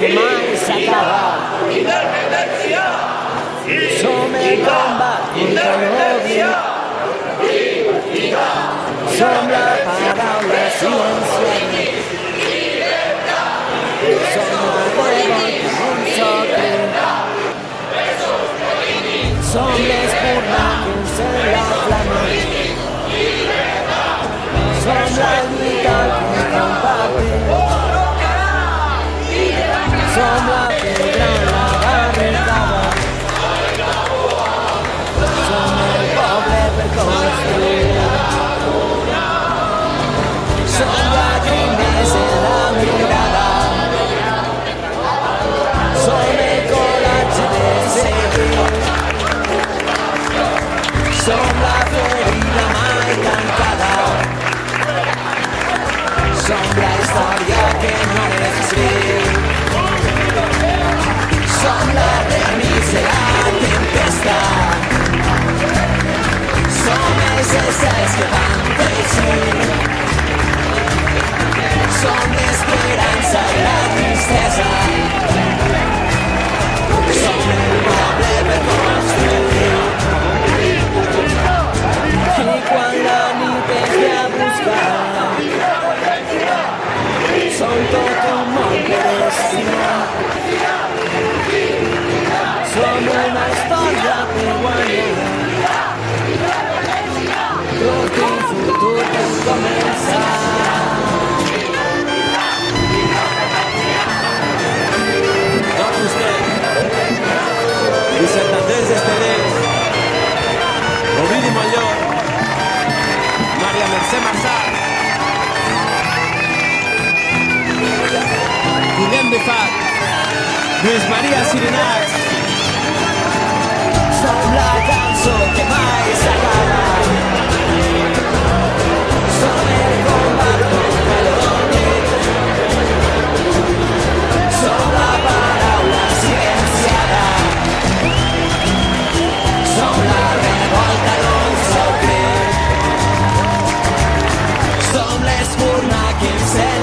que mai s'acaba. Som el combat contra l'odi. Som la paraula silenciada. Som la revolta d'un socre. Som l'espurna que encén la flama. Som la lluita que compartim. Som la pedra en la barricada. Som el poble per construir. Som llàgrimes en la mirada. Som el coratge de seguir. Som la ferida mai tancada. Som la història que no escriu. Som la remis de la tempestat. Som els éssers que van teixir. Som l'esperança i la tristesa. Som el poble per construir. I quan la nit es ve a buscar, som tot un món que destinar. Som una història per guanyar. Tot un futur per començar. Con usted, disertants d'Estedes, Ovidi Mollor, Maria Mercè Marçà, Guillem de Fat, Lluís Maria Sirenats. Som la cançó que mai s'acaba. Som el combat contra l'oblit. Som la paraula silenciada. Som la revolta d'un sol crit. Som l'espurna que encén